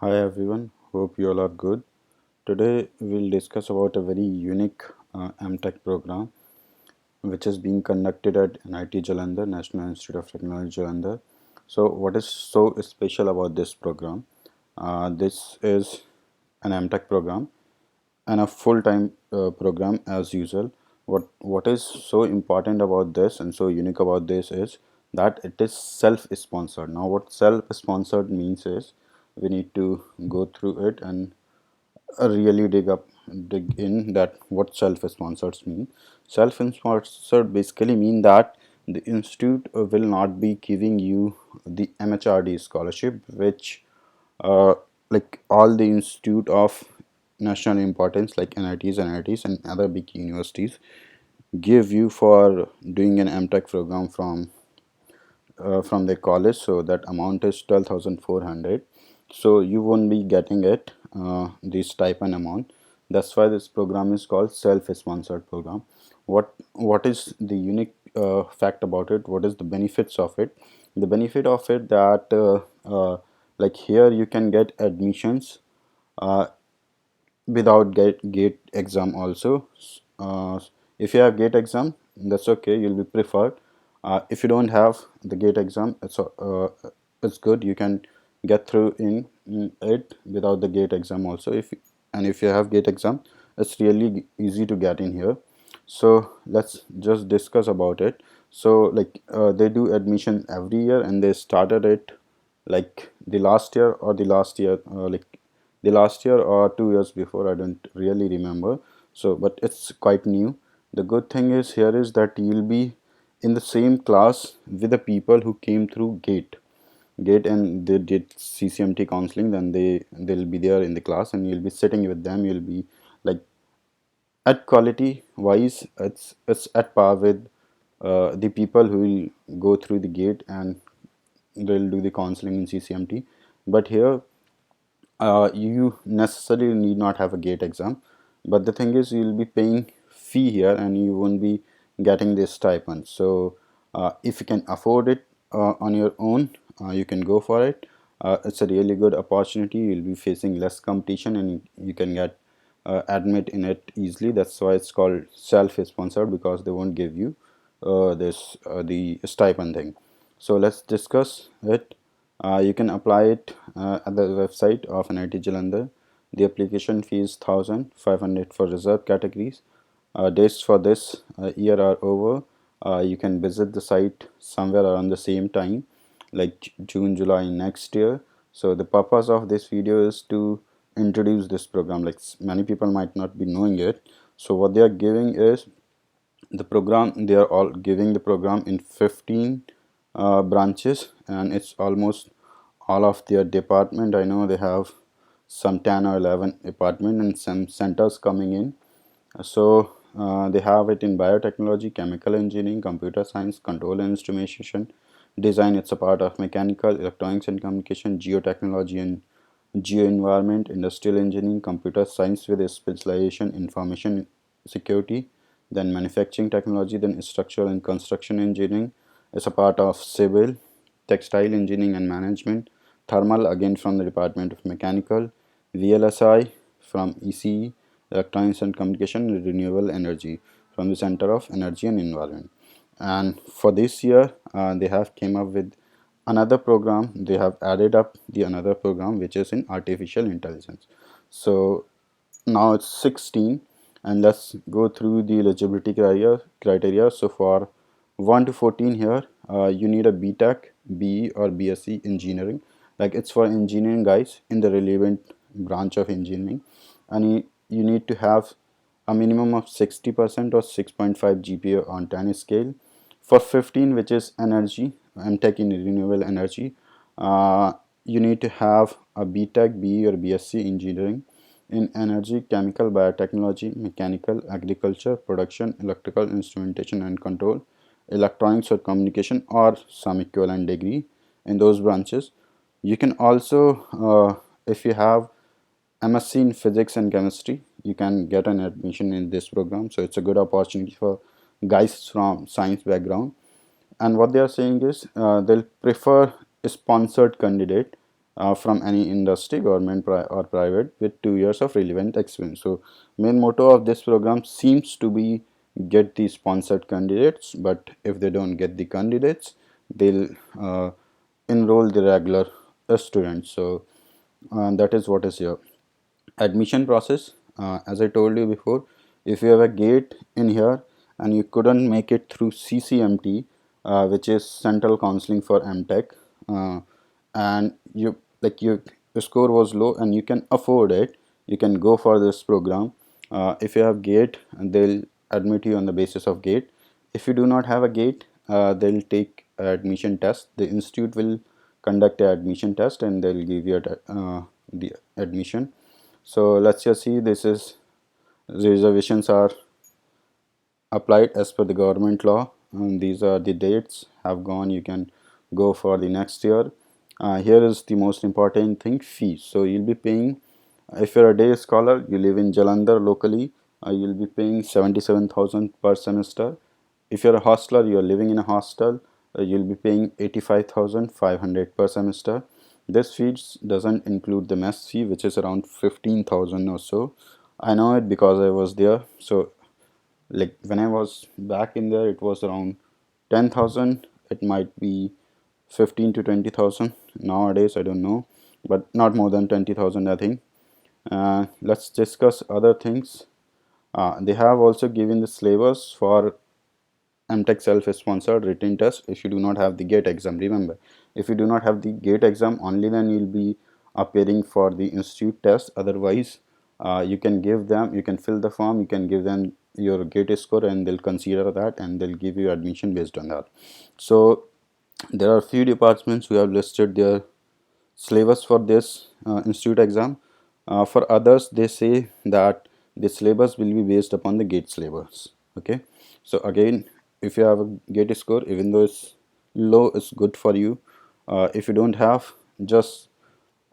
Hi everyone, hope you all are good. Today we'll discuss about a very unique MTech program which is being conducted at NIT Jalandhar, National Institute of Technology Jalandhar. So what is so special about this program? This is an MTech program and a full-time program as usual. What is so important about this and so unique about this is that it is self-sponsored. Now what self-sponsored means is we need to go through it and really dig in that what self-sponsored mean. Self-sponsored basically mean that the institute will not be giving you the MHRD scholarship, which uh, like all the institute of national importance like NITs and other big universities give you for doing an MTech program from their college. So that amount is 12,400. So you won't be getting it this stipend amount. That's why this program is called self-sponsored program. What is the unique fact about it? What is the benefits of it? The benefit of it that like here you can get admissions uh, without gate exam also. If you have gate exam, that's okay, you'll be preferred. If you don't have the gate exam, it's good, you can get through in it without the gate exam also. If you have gate exam, it's really easy to get in here. So let's just discuss about it. So like they do admission every year, and they started it like the last year or the last year or 2 years before, I don't really remember. So but it's quite new. The good thing is here is that you'll be in the same class with the people who came through gate and they did CCMT counseling. Then they'll be there in the class and you'll be sitting with them. You'll be like at quality wise, it's at par with the people who will go through the gate and they'll do the counseling in CCMT. But here you necessarily need not have a gate exam, but the thing is you'll be paying fee here and you won't be getting this stipend. So if you can afford it on your own, you can go for it. It's a really good opportunity. You'll be facing less competition and you can get admit in it easily. That's why it's called self-sponsored, because they won't give you this the stipend thing. So let's discuss it. You can apply it at the website of NIT Jalandhar. The application fee is 1,500 for reserved categories. Dates for this year are over. You can visit the site somewhere around the same time, like June, July next year. So the purpose of this video is to introduce this program. Like many people might not be knowing it. So what they are giving is the program. They are all giving the program in 15 branches, and it's almost all of their department. I know they have some 10 or 11 department and some centers coming in. So they have it in biotechnology, chemical engineering, computer science, control and instrumentation design. It's a part of mechanical, electronics and communication, geotechnology and geoenvironment, industrial engineering, computer science with a specialization information security, then manufacturing technology, then structural and construction engineering is a part of civil, textile engineering and management, thermal again from the Department of Mechanical, VLSI from ECE, electronics and communication, and renewable energy from the Center of Energy and Environment. And for this year, they have came up with another program. They have added up the another program which is in artificial intelligence. So now it's 16, and let's go through the eligibility criteria. So for 1 to 14 here, you need a BTech, BE or BSc engineering. Like it's for engineering guys in the relevant branch of engineering, and you need to have a minimum of 60% or 6.5 GPA on 10 scale. For 15, which is energy, MTech in renewable energy, you need to have a BTech, BE or BSc engineering in energy, chemical, biotechnology, mechanical, agriculture, production, electrical instrumentation and control, electronics or communication, or some equivalent degree in those branches. You can also, if you have MSc in physics and chemistry, you can get an admission in this program. So it's a good opportunity for guys from science background. And what they are saying is they'll prefer a sponsored candidate from any industry, government or private, with 2 years of relevant experience. So main motto of this program seems to be get the sponsored candidates, but if they don't get the candidates, they'll enroll the regular students. So that is what is here. Admission process, as I told you before, if you have a gate in here and you couldn't make it through CCMT, which is Central Counseling for MTech, and your score was low and you can afford it, you can go for this program. If you have gate, they'll admit you on the basis of gate. If you do not have a gate, they'll take admission test. The institute will conduct a admission test and they'll give you the admission. So let's just see, this is reservations are applied as per the government law, and these are the dates have gone. You can go for the next year. Here is the most important thing, fees. So you'll be paying, if you're a day scholar, you live in Jalandhar locally, you'll be paying 77,000 per semester. If you're a hostler, you're living in a hostel, you'll be paying 85,500 per semester. This fees doesn't include the mess fee, which is around 15,000 or so. I know it because I was there. So like when I was back in there, it was around 10,000. It might be 15 to 20,000 nowadays. I don't know, but not more than 20,000, I think. Let's discuss other things. They have also given the syllabus for MTech self-sponsored written test if you do not have the GATE exam. Remember, if you do not have the GATE exam, only then you'll be appearing for the institute test. Otherwise, you can give them, you can fill the form, you can give them your GATE score and they'll consider that and they'll give you admission based on that. So there are few departments who have listed their syllabus for this institute exam. For others, they say that the syllabus will be based upon the GATE syllabus. Okay, so again, if you have a GATE score, even though it's low, it's good for you. If you don't have, just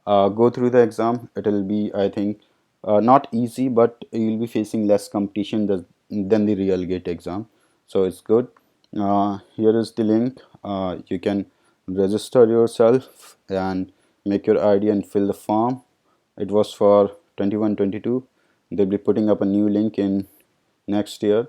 go through the exam. It will be, I think, not easy, but you'll be facing less competition than the real GATE exam. So it's good. Here is the link. You can register yourself and make your ID and fill the form. It was for 21-22. They'll be putting up a new link in next year.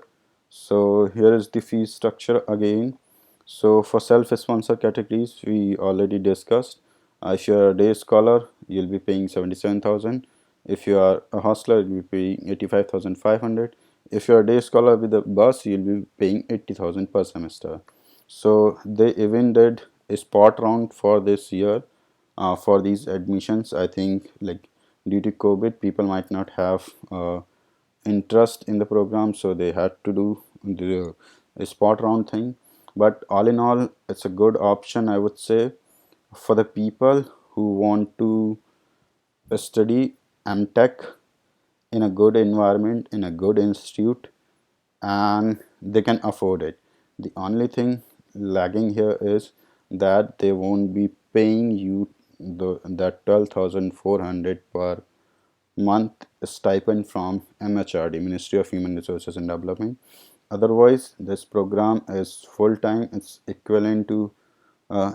So here is the fee structure again. So for self-sponsor categories, we already discussed. If you are a day scholar, you'll be paying 77,000. If you are a hostler, you'll be paying 85,500. If you are a day scholar with a bus, you'll be paying 80,000 per semester. So they even did a spot round for this year for these admissions. I think like due to COVID, people might not have interest in the program, so they had to do the a spot round thing. But all in all, it's a good option, I would say, for the people who want to study MTech in a good environment, in a good institute, and they can afford it. The only thing lagging here is that they won't be paying you that 12,400 per month stipend from MHRD, Ministry of Human Resources and Development. Otherwise, this program is full time. It's equivalent to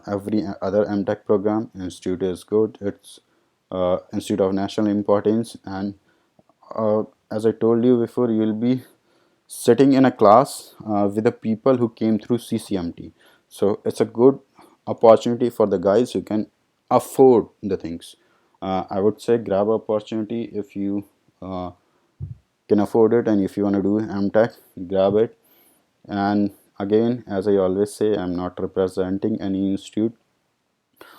every other MTech program. Institute is good. It's institute of national importance, and as I told you before, you will be sitting in a class with the people who came through CCMT. So it's a good opportunity for the guys who can afford the things. I would say grab opportunity if you can afford it, and if you want to do MTech, grab it. And again, as I always say, I'm not representing any institute.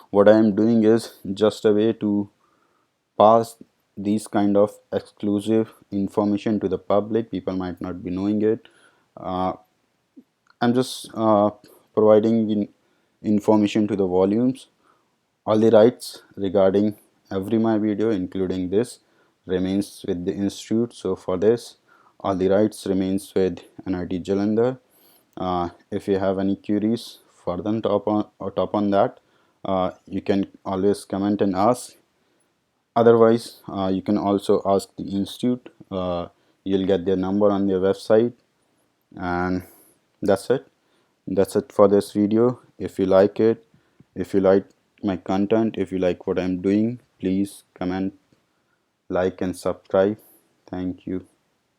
What I am doing is just a way to pass these kind of exclusive information to the public. People might not be knowing it. I'm just providing information to the volumes. All the rights regarding every my video, including this, remains with the institute. So for this, all the rights remains with NIT Jalandhar. If you have any queries further top on that, you can always comment and ask. Otherwise, you can also ask the institute. You'll get their number on their website, and that's it. That's it for this video. If you like it, if you like my content. If you like what I'm doing, please comment, like, and subscribe. Thank you.